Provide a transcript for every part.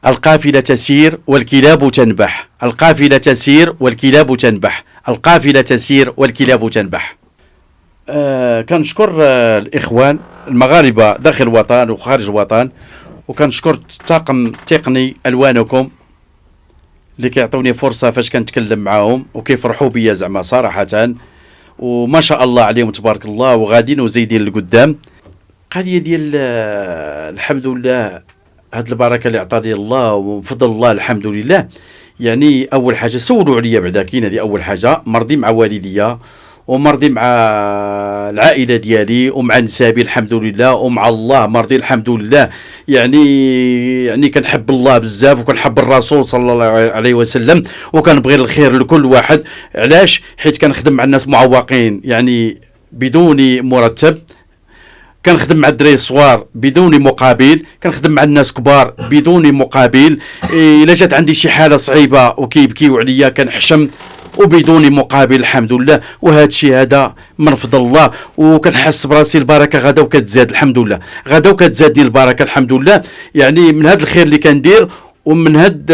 القافلة تسير والكلاب تنبح، القافلة تسير والكلاب تنبح، القافلة تسير والكلاب تنبح. كنشكر الإخوان المغاربة داخل الوطن وخارج الوطن، وكنشكر الطاقم التقني ألوانكم اللي كيعطوني فرصة فاش كنتكلم معاهم وكيفرحوا بيا زعما صراحة، وما شاء الله عليهم تبارك الله، وغاديين وزايدين لقدام. قضية ديال الحمد لله، هاد البركة اللي عطاني الله وفضل الله الحمد لله. يعني أول حاجة سولوا عليا بعدا، كاين هذه أول حاجة، مرضي مع والديا ومرضي مع العائلة ديالي ومع نسابي الحمد لله ومع الله مرضي الحمد لله. يعني كنحب الله بزاف وكنحب الرسول صلى الله عليه وسلم، وكنبغي الخير لكل واحد. علاش؟ حيت كنخدم مع الناس معوقين يعني بدون مرتب، كنخدم مع الدراري الصغار بدون مقابل، كنخدم مع الناس كبار بدون مقابل. الا جات عندي شي حاله صعيبه وكيبكيو عليا كنحشم وبدون مقابل الحمد لله. وهذا الشيء هذا من فضل الله، وكنحس براسي البركه غدا وكتزاد الحمد لله، غدا وكتزادني البركه الحمد لله. يعني من هذا الخير اللي كندير ومن هاد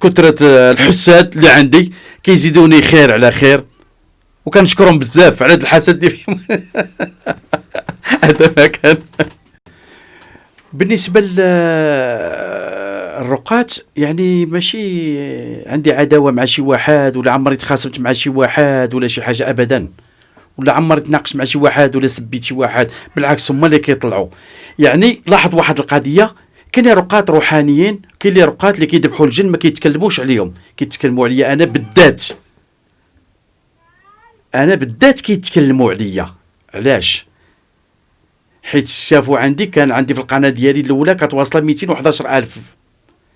كثره الحساد اللي عندي كيزيدوني خير على خير، وكنشكرهم بزاف على هذا الحسد ديالهم. هذا ما كان. بالنسبه للرقاة يعني ماشي عندي عداوه مع شي واحد، ولا عمري تخاصمت مع شي واحد ولا شي حاجه ابدا، ولا عمري تناقش مع شي واحد ولا سبيت شي واحد، بالعكس هما اللي كيطلعوا. يعني لاحظ واحد القضيه، كاين رقاة روحانيين، كاين لي رقاة اللي كيذبحوا الجن ما كيتكلموش عليهم، كيتكلموا عليا انا بالذات، انا بالذات كيتكلموا عليا. علاش؟ حيت شافوا عندي، كان عندي في القناه ديالي الاولى كتواصل 211,000،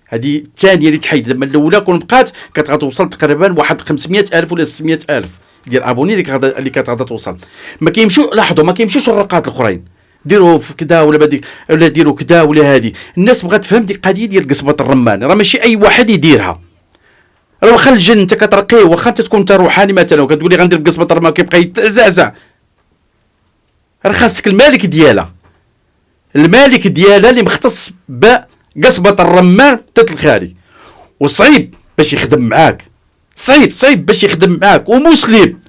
هذه الثانيه اللي تحيد، لما الاولى كون بقات كتوصل تقريبا واحد 500,000 ولا 600,000 ديال ابوني اللي كتغدا توصل. ما كيمشيو، لاحظوا ما كيمشيوش الرقات الاخرين ديروا في كذا ولا بدي ولا ديروا كذا ولا هذه. الناس بغات تفهم دي القضيه ديال قصبه الرمان، راه ماشي اي واحد يديرها. راه واخا الجن انت كترقيه، واخا انت تكون انت روحاني مثلا وكتقول لي غندير في قصبه الرمان كيبقى يتزعزع، راه خاصك المالك ديالها، المالك ديالها اللي مختص بقصبة الرمان تتلخالي. وصعيب باش يخدم معاك، صعيب باش يخدم معاك، ومسلم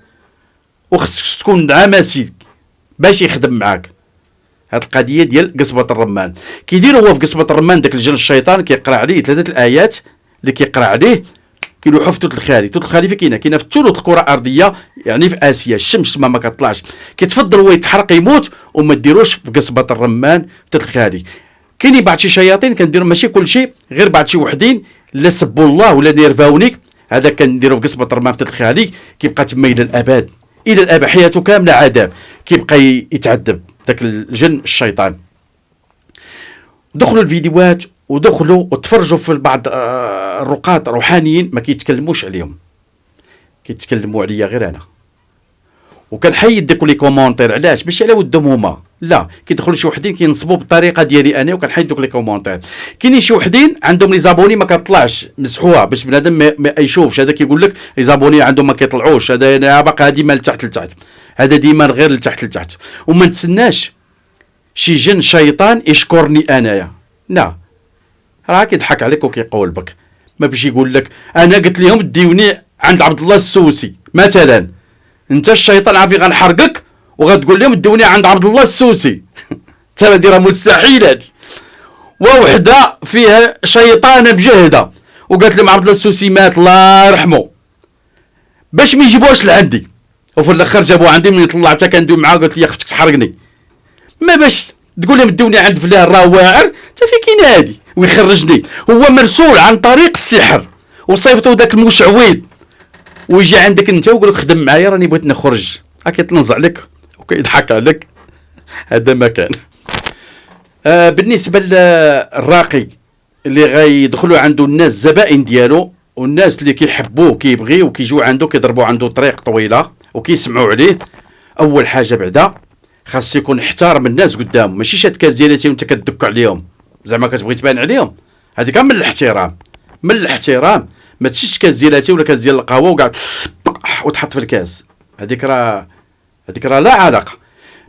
وخصك تكون عماسي باش يخدم معاك. هاد القضيه ديال قصبة الرمان كيدير هو في قصبة الرمان داك الجن الشيطان كيقرا عليه 3 الآيات اللي كيقرا عليه كيلوحوا في توت الخالي. توت الخالي فين كاينه في ثلث الكره الارضيه، يعني في اسيا. الشمس ما كتطلعش، كيتفضل هو يتحرق يموت وما ديروش في قصبه الرمان توت الخالي. كاينين بعض شي شياطين كنديروا ماشي كل شيء، غير بعض شي وحدين لا سبوا الله ولا نيرفاوني، هذا كنديروا في قصبه الرمان توت الخالي، كيبقى تما الى الابد، الى الابد، حياته كامله عذاب، كيبقى يتعذب داك الجن الشيطان. دخلوا الفيديوهات ودخلوا وتفرجوا في بعض الرقاة روحانيين ما كيتكلموش عليهم، كيتكلموا عليا غير انا. وكنحيد داك لي كومونتير، علاش؟ ماشي على ودهم هما، لا، كيدخلوا شي وحدين كينصبوا بالطريقه ديالي انا، وكنحيد دوك لي كومونتير. كاينين شي وحدين عندهم لي زابوني ما كطلعش، مسحوها باش بنادم ما يشوفش. هذا كيقول لك لي زابوني عندهم ما كيطلعوش، هذا انا باقي ديما لتحت لتحت، هذا ديما غير لتحت لتحت. وما نتسناش شي جن شيطان يشكرني انايا، لا، راه كيضحك عليك وكيقول بك. ما باش يقول لك انا قلت لهم ديوني عند عبد الله السوسي مثلا، انت الشيطان عافي غنحرقك وغتقول لهم ديوني عند عبد الله السوسي. ترى دي راه مستحيل هذه. ووحده فيها شيطانه بجهده وقالت لهم عبد الله السوسي مات الله يرحمه، باش ما يجيبوهاش لعندي. وفي الاخر جابوه عندي، من طلعتها كندوي معاه قلت لي خفتك تحرقني، ما باش تقول لهم دوني عند فلان راه واعر، انت في كاين هادي ويخرجني. هو مرسول عن طريق السحر وصيفطوا ذاك المشعوذ ويجي عندك انت ويقول لك خدم معايا راني بغيت نخرج، كيتنزع عليك وكيضحك عليك. هذا ما كان. بالنسبه للراقي اللي غيدخلوا عنده الناس زبائن ديالو، والناس اللي كيحبوه كيبغيو وكيجيو عنده كيضربوا عنده طريق طويله وكيسمعوا عليه، اول حاجه بعدا خاص يكون احترم الناس قدامه، ماشي شاد كاس ديالتي وانت كتدك عليهم زعما كتبغي تبان عليهم. هذيك من الاحترام، من الاحترام. ما تشيش كاس ديالتي ولا كاس ديال القهوه وقعد وتحط في الكاس، هذيك راه لا علاقه.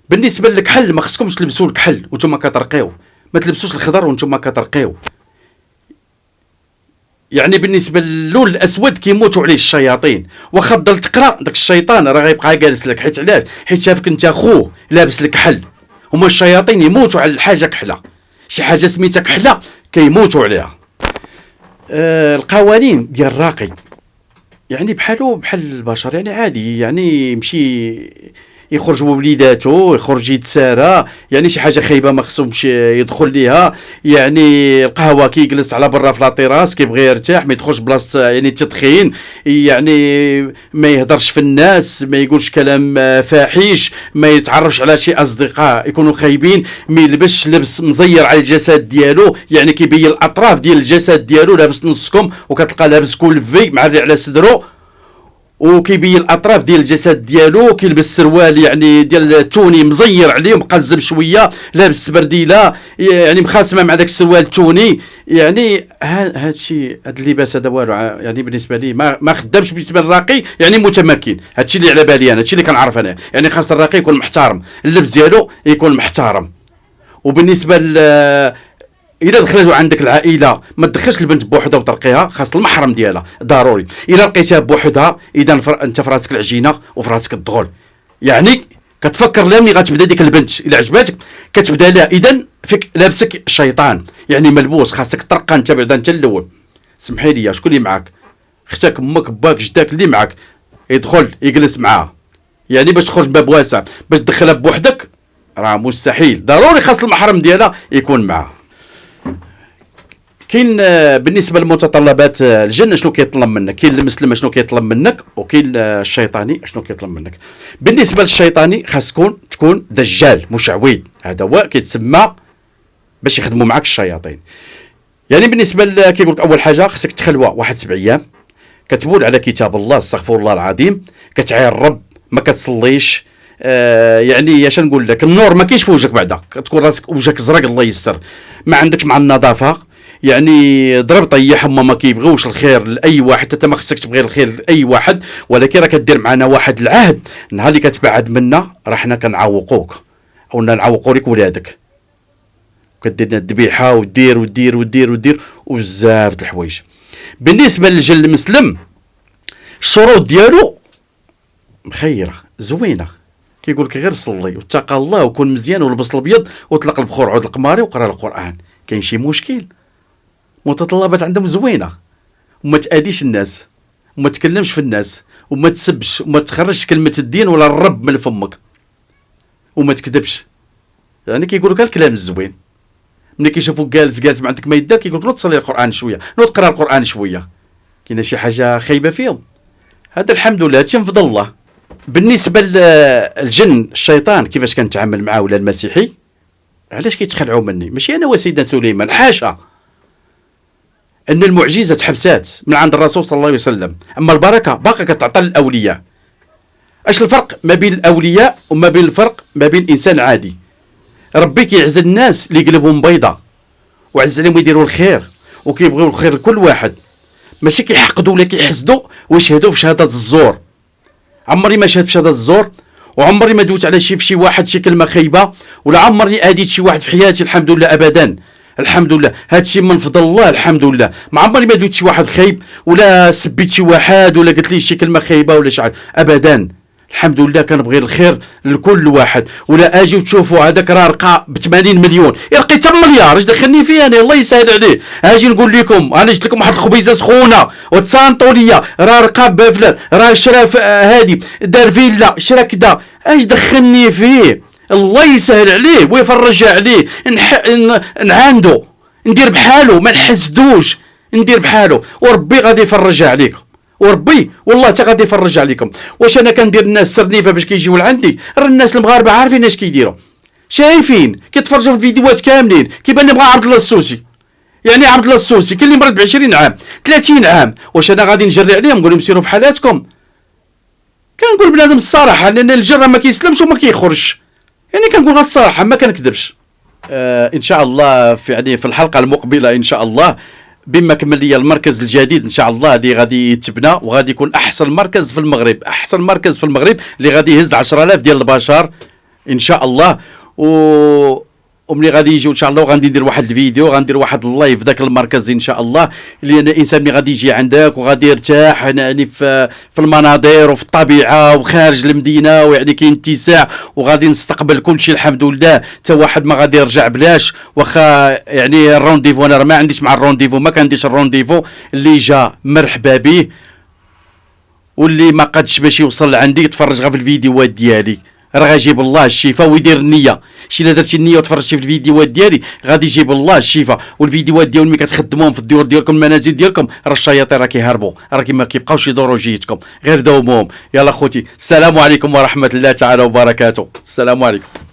بالنسبه للكحل ما خصكمش تلبسوا الكحل وانتم كترقيو، ما تلبسوش الخضر وانتم كترقيو. يعني بالنسبه للون الاسود كيموتوا عليه الشياطين، واخا تضل تقرا داك الشيطان راه غيبقى جالس لك. حيت علاش؟ حيت شافك انت خوه لابس لك كحل. هما الشياطين يموتوا على الحاجه كحله، شي حاجه سميتها كحله كيموتوا عليها. القوانين ديال الراقي يعني بحالو بحال البشر، يعني عادي، يعني يمشي يخرج بوليداتو، يخرج يتسارى، يعني شي حاجه خايبه ما خصهمش يدخل ليها. يعني القهوه كيجلس على برا في لاطيراس كيبغي يرتاح، ما يدخلش بلاصه يعني التدخين، يعني ما يهضرش في الناس، ما يقولش كلام فاحش، ما يتعرفش على شي اصدقاء يكونوا خايبين، ما يلبسش لبس مزير على الجسد ديالو، يعني كيبين الاطراف ديال الجسد ديالو، لابس نصكم وكتلقى لابس كولفي معري على صدرو، وكيبين الاطراف ديال الجسد ديالو، كيلبس سروال يعني ديال التوني مزير عليه مقزم شويه، لابس برديله يعني مخاسمه مع داك السروال التوني. يعني هذا الشيء، هذا اللباس هذا والو، يعني بالنسبه لي ما خدامش. بالنسبه للراقي يعني متمكن، هذا الشيء اللي على بالي انا، هذا الشيء اللي كنعرف انا. يعني خاص الراقي يكون محترم، اللبس ديالو يكون محترم. وبالنسبه الا دخلتوا عندك العائله ما تدخلش البنت بوحدها وترقيها، خاص المحرم ديالها ضروري. الا لقيتها بوحدها اذا انت في راسك العجينه وفي راسك الدغل، يعني كتفكر لها ملي غتبدا ديك البنت الا عجباتك كتبدا لها، اذا فيك لابسك شيطان، يعني ملبوس، خاصك ترقى انت بعدا انت الاول. سمحي لي، شكون اللي معاك؟ اختك، امك، باك، جداك اللي معاك يدخل يجلس معاها. يعني باش تخرج باب واسع باش تدخلها بوحدك راه مستحيل، ضروري خاص المحرم ديالها يكون معاها. كاين بالنسبه لمتطلبات الجن شنو كيطلب منك؟ كاين المسلم شنو كيطلب منك، وكاين الشيطاني شنو كيطلب منك. بالنسبه للشيطاني خاص تكون دجال مشعوذ، هذا هو كيتسمى باش يخدموا معك الشياطين. يعني بالنسبه كيقول لك اول حاجه خاصك تخلوه واحد 7 ايام، كتبول على كتاب الله، استغفر الله العظيم، كتعاير الرب، ما كتصليش. يعني اش نقول لك، النور ما كاينش في وجهك بعدا، تكون راسك وجهك زرق الله يستر، ما عندكش مع النظافه. يعني ضرب طيح، هما ما كيبغيوش الخير لاي واحد، حتى ما خصك تبغي الخير لاي واحد، ولكن راه كدير معنا واحد العهد، نهار اللي كتبعد منا راه حنا كنعوقوك او نعوقوا لك ولادك. كدير لنا الذبيحه ودير ودير ودير ودير وبزاف د الحوايج. بالنسبه للجن المسلم الشروط ديالو مخيره زوينه، كيقول لك غير صلي واتقى الله وكون مزيان ولبس الابيض وطلق البخور عود القماري وقرا القران. كاين شي مشكل؟ متطلبات عندهم زوينه، وما تاديش الناس، وما تكلمش في الناس، وما تسبش، وما تخرجش كلمه الدين ولا الرب من فمك، وما تكذبش. يعني كيقول لك الكلام الزوين. ملي كيشوفوك جالس ما عندك ما يدار كيقول نوض تصلي القران شويه، نوض تقرا القران شويه. كاينه شي حاجه خايبه فيهم؟ هذا الحمد لله هادشي من فضل الله. بالنسبه للجن الشيطان كيفاش كنتعامل معاه ولا المسيحي، علاش كيتخلعوا مني؟ ماشي انا وسيدنا سليمان، حاشا، ان المعجزه تحبسات من عند الرسول صلى الله عليه وسلم، اما البركه باقا كتعطى للاولياء. اش الفرق ما بين الاولياء وما بين الفرق ما بين انسان عادي؟ ربي كيعز الناس اللي قلبهم بيضاء وعز عليهم يديروا الخير وكيبغيو الخير لكل واحد، ماشي كيحقدوا ولا كيحسدوا ويشهدوا في شهاده الزور. عمري ما شهدت في شهاده الزور، وعمري ما دوت على شي واحد شي كلمه خايبه، ولا عمري اديت شي واحد في حياتي، الحمد لله ابدا. الحمد لله هادشي من فضل الله، الحمد لله. ما عمري ما دوت شي واحد خايب ولا سبيت شي واحد ولا قلت ليه شي كلمه خايبه ولا شي حاجه ابدا. الحمد لله كنبغي الخير لكل واحد. ولا اجي وتشوفوا هذاك راه رقى ب 80 مليون، يرقي 8 مليار، اش دخلني فيه انا؟ الله يسهل عليه. اجي نقول لكم انا جبت لكم واحد الخبيزه سخونه وتصانطوا ليا، راه رقى بفلان، راه شرا هادي، دار فيلا، شرا كدا، اش دخلني فيه؟ الله يسهل عليه ويفرج عليه. نعاندو ندير بحالو، ما نحسدوش، ندير بحالو وربي غادي يفرج عليكم، وربي والله حتى غادي يفرج عليكم. واش انا كندير الناس سرنيفه باش كيجيو لعندي؟ راه الناس المغاربه عارفين اش كيديروا، شايفين، كيتفرجوا في الفيديوهات كاملين. كيبان لي بغا عبد الله السوسي، يعني عبد الله السوسي كاين اللي مرض ب 20 عام 30 عام، واش انا غادي نجري عليهم نقول لهم سيروا في حالاتكم؟ كنقول بنادم الصراحه، لان الجره ما كيسلمش وما كيخرجش، يعني كنقول غير الصراحه ما كنكذبش. ان شاء الله في الحلقه المقبله ان شاء الله بما كمل لي المركز الجديد ان شاء الله اللي غادي يتبنى، وغادي يكون احسن مركز في المغرب، احسن مركز في المغرب اللي غادي يهز 10,000 ديال البشر ان شاء الله. وملي غادي يجيو ان شاء الله وغادي ندير واحد الفيديو، غندير واحد اللايف في ذاك المركز ان شاء الله، لان الانسان ملي غادي يجي عندك وغادي يرتاح يعني في المناظر وفي الطبيعه وخارج المدينه، ويعني كاين اتساع وغادي نستقبل كل شيء الحمد لله، حتى واحد ما غادي يرجع بلاش. واخا يعني الرونديفو انا ما عنديش مع الرونديفو، ما كنديش الرونديفو، اللي جا مرحبا به، واللي ما قادش باش يوصل لعندي يتفرج غير في الفيديوهات ديالي، راه غيجيب الله الشفاء ويدير النيه. شي الا درتي النيه وتفرجتي في الفيديوهات ديالي غادي يجيب الله الشفاء. والفيديوهات ديال ملي كتخدموهم في الديور ديالكم المنازل ديالكم، راه الشياطين راه كيهربوا، راه ما كيبقاوش يدوروا جيتكم، غير داوموهم. يلا خوتي، السلام عليكم ورحمه الله تعالى وبركاته. السلام عليكم.